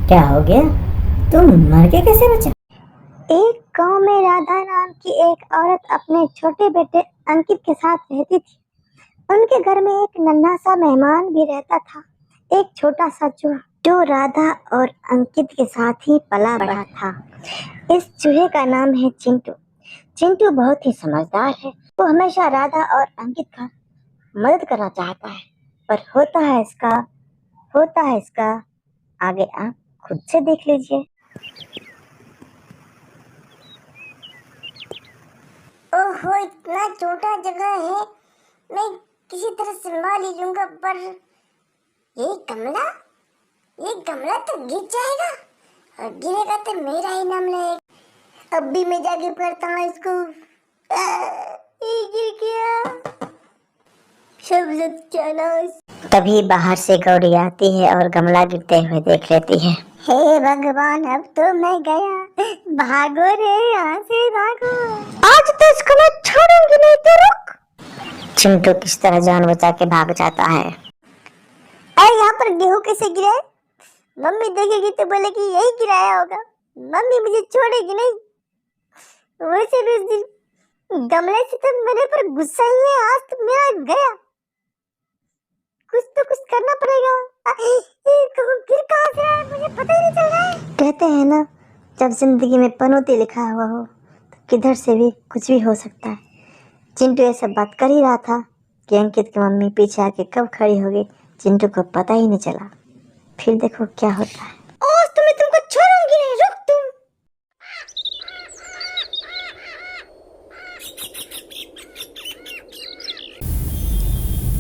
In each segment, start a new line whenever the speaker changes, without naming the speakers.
क्या हो गया? तुम मर के कैसे बचा?
एक गांव में राधा नाम की एक औरत अपने छोटे बेटे अंकित के साथ रहती थी। उनके घर में एक नन्हा सा मेहमान भी रहता था, एक छोटा सा चूहा जो राधा और अंकित के साथ ही पला बढ़ा था। इस चूहे का नाम है चिंटू। चिंटू बहुत ही समझदार है। वो हमेशा राधा और अंकित का मदद करना चाहता है, पर होता है इसका आगे आप खुद से देख लीजिए। ओहो, इतना छोटा जगह है, मैं किसी तरह संभाल ही लूंगा, पर ये गमला तो गिर जाएगा और गिरेगा तो मेरा ही नाम लगेगा। अब भी मैं जाके पढ़ता हूँ इसको। ये गिर गया। शब्द सत्यानाश। तभी बाहर से गौरी आती है और गमला गिरते हुए देख लेती है। हे भगवान, अब तो मैं गया। भागो रे, यहाँ से भागो। आज तो इसको मैं छोड़ूंगी नहीं, तो रुक। चिंटू किस तरह जान बचा के भाग जाता है। अरे यहाँ पर गेहूं कैसे गिरा है? मम्मी देखेगी तो बोलेगी यही गिराया होगा। मम्मी मुझे छोड़ेगी नहीं। वैसे भी उस दिन गमले से तो मेरे पर गुस्सा ही है, आज तो मेरा गया। कुछ करना पड़ेगा। गिर कहाँ से आया, मुझे पता ही नहीं चल रहा है। कहते हैं ना, जब जिंदगी में पनौती लिखा हुआ हो तो किधर से भी कुछ भी हो सकता है। चिंटू ये सब बात कर ही रहा था कि अंकित की मम्मी पीछे आके कब खड़ी हो गई, चिंटू को पता ही नहीं चला। फिर देखो क्या होता है। आज तो मैं तुमको छोड़ूंगी नहीं, रुक तुम।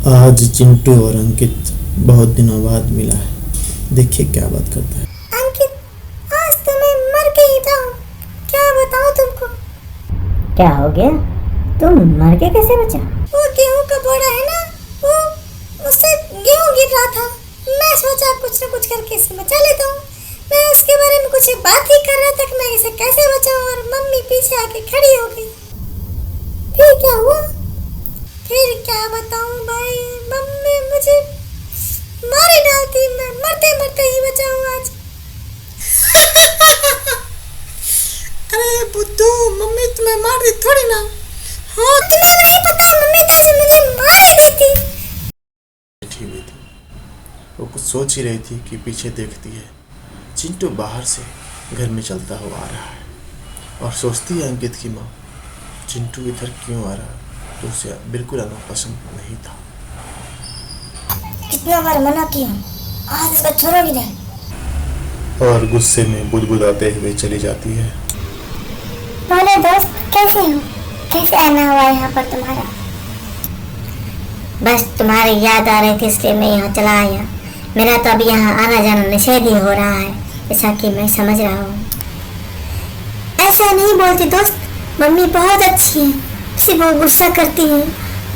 आज चिंटू और अंकित बहुत दिनों बाद मिला है। देखिए क्या बात करता है।
अंकित, आज तो मैं मर के ही जाऊं। क्या बताऊं तुमको?
क्या हो गया? तुम मर के कैसे बचा?
वो गेहूं का बोरा है ना, वो उससे गेहूं गिर रहा था। मैं सोचा कुछ न कुछ करके इसे बचा लेता हूँ। मैं उसके बारे में कुछ बात ही कर रहा था कि मैं इसे कैसे बचाऊं, और मम्मी पीछे आके खड़ी हो गई। फिर क्या हुआ? फिर क्या बताऊं भाई, मम्मी मुझे मार ही डालती। मैं मरते मरते ही बचाऊं आज।
अरे बुद्धू, मम्मी तुम्हें मार दी थोड़ी ना। हाँ,
तुम्हें नहीं पता, मम्मी तो ऐसे मुझे मार ही देती।
बैठी हुई थी, वो कुछ सोच ही रही थी कि पीछे देखती है चिंटू बाहर से घर में चलता हुआ आ रहा है, और सोचती है अंकित की माँ चिंटू इधर क्यों आ रहा है, तो उसे बिल्कुल आना पसंद नहीं था।
कितना बार मना किया, आज इसको छोड़ोगी नहीं।
और गुस्से में बुदबुदाते हुए चली जाती है।
बोले दोस्त, कैसे हो? कैसे आना हुआ यहाँ पर तुम्हारा?
बस तुम्हारी याद आ रही थी इसलिए मैं यहाँ चला आया। मेरा तो अब यहाँ आना जाना निषेध ही हो रहा है, जैसा कि मैं समझ रहा हूँ।
ऐसा नहीं बोलती दोस्त, मम्मी बहुत अच्छी है, सिर्फ वो गुस्सा करती है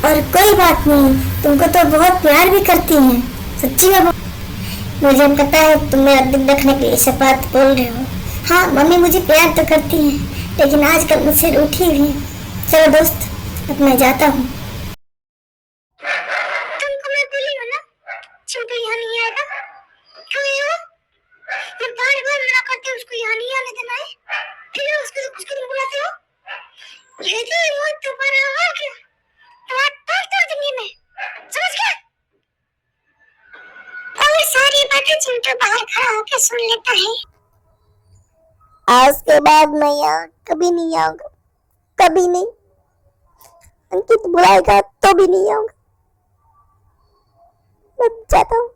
और कोई बात नहीं, तुमको तो बहुत प्यार भी करती है। सच्ची में मुझे पता है तुम मेरा दिल रखने के लिए सब बात बोल रहे हो। हाँ, मम्मी मुझे प्यार तो करती है, लेकिन आजकल मुझसे रूठी हुई है। चलो दोस्त, अब मैं जाता हूँ। तुमको मैं बोली हूँ ना, चिंटू यहाँ नहीं आएगा। क्यों ये हो? मैं बार-बार मना करती हूँ उसको यहाँ नहीं आने देना है, फिर उसको तुम बुलाते हो। ये तो वो तुम्हारा हुआ क्या? तुम्हारा पैर तोड़ दूंगी मैं, समझ गया? और सारी बातें चिंटू बाहर खड़ा होकर सुन लेता है। आज के बाद मैं यहाँ कभी नहीं आऊंगा, कभी नहीं। अंकित बुलाएगा तो भी नहीं आऊंगा। मैं जाता हूँ।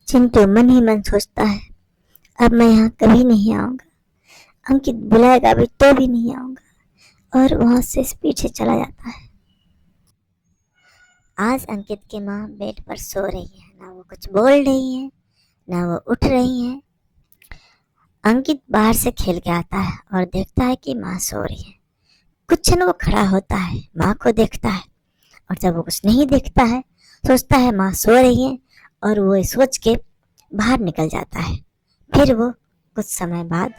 चिंटू मन ही मन सोचता है, अब मैं यहाँ कभी नहीं आऊंगा। अंकित बुलाएगा भी तो भी नहीं आऊंगा, और वहां से पीछे चला जाता है। आज अंकित की माँ बेड पर सो रही है, ना वो कुछ बोल रही है, ना वो उठ रही है। अंकित बाहर से खेल के आता है और देखता है कि माँ सो रही है। कुछ क्षण वो खड़ा होता है, माँ को देखता है, और जब वो कुछ नहीं देखता है, सोचता है माँ सो रही है, और वो सोच के बाहर निकल जाता है। फिर वो कुछ समय बाद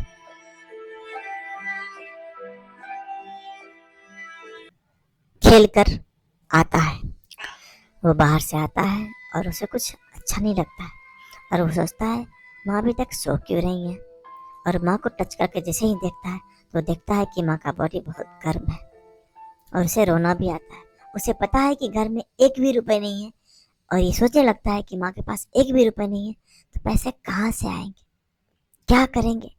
खेल कर आता है। वो बाहर से आता है और उसे कुछ अच्छा नहीं लगता है और वो सोचता है माँ अभी तक सो क्यों रही है। और माँ को टच करके जैसे ही देखता है तो देखता है कि माँ का बॉडी बहुत गर्म है और उसे रोना भी आता है। उसे पता है कि घर में एक भी रुपए नहीं है और ये सोचने लगता है कि माँ के पास एक भी रुपए नहीं है तो पैसे कहाँ से आएंगे, क्या करेंगे।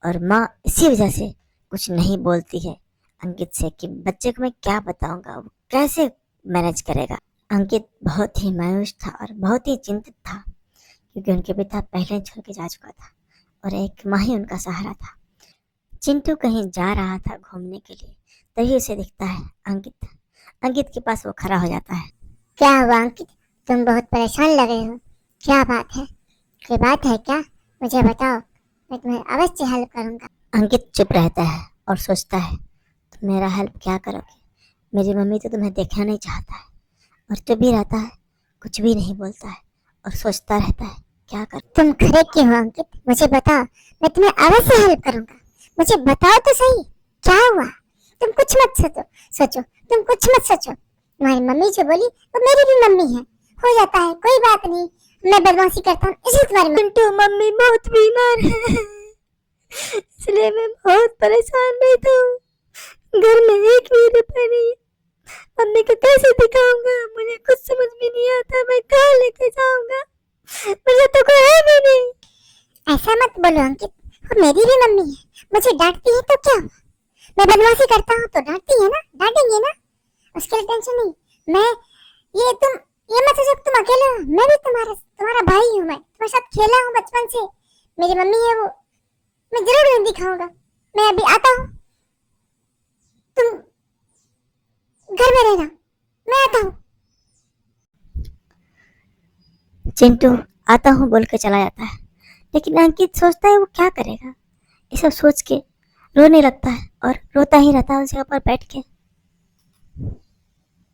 और माँ इसी वजह से कुछ नहीं बोलती है अंकित से कि बच्चे को मैं क्या बताऊंगा, वो कैसे मैनेज करेगा। अंकित बहुत ही मायूस था और बहुत ही चिंतित था क्योंकि उनके पिता पहले छोड़ के जा चुका था और एक माँ ही उनका सहारा था। चिंटू कहीं जा रहा था घूमने के लिए, तभी उसे दिखता है अंकित। अंकित के पास वो खड़ा हो जाता है।
क्या हुआ अंकित, तुम बहुत परेशान लग रहे हो, क्या बात है? कोई बात है क्या? मुझे बताओ, मैं तुम्हें अवश्य हेल्प करूंगा।
अंकित चुप रहता है और सोचता है तुम मेरा हेल्प क्या करोगे, मेरी मम्मी तो तुम्हें देखना नहीं चाहता है। और चुप भी रहता है, कुछ भी नहीं बोलता है और सोचता रहता है क्या कर।
तुम खड़े क्यों हो अंकित, मुझे बताओ, मैं तुम्हें अवश्य हेल्प करूंगा। मुझे बताओ तो सही, क्या हुआ? तुम कुछ मत सोचो, तुम कुछ मत सोचो। तुम्हारी मम्मी जो बोली वो मेरी भी मम्मी है, हो जाता है, कोई बात नहीं। मैं बदमाशी करता हूँ इसलिए तुम्हारी
चिंटू मम्मी बहुत बीमार है इसलिए मैं बहुत परेशान रहता हूँ। घर में एक भी रुपए नहीं है, मम्मी को कैसे दिखाऊंगा, मुझे कुछ समझ भी नहीं आता, मैं कहाँ लेके जाऊंगा, मुझे तो कोई है भी नहीं।
ऐसा मत बोलो अंकित, वो मेरी भी मम्मी है, मुझे डांटती है तो क्या हुआ? मैं बदमाशी करता हूँ तो डांटती है ना, डांटेंगे ना, उसके लिए टेंशन नहीं। मैं तुम ये मत सोचो तुम अकेले हो, मैं भी तुम्हारा भाई हूँ, मैं तुम्हारे साथ खेला हूँ बचपन से। मेरी मम्मी है वो, मैं जरूर उन्हें दिखाऊंगा। मैं अभी आता हूँ, तुम घर में रहना, मैं आता हूँ।
चिंटू आता हूँ बोल के चला जाता है, लेकिन अंकित सोचता है वो क्या करेगा। ये सब सोच के रोने लगता है और रोता ही रहता है उस जगह पर बैठ के।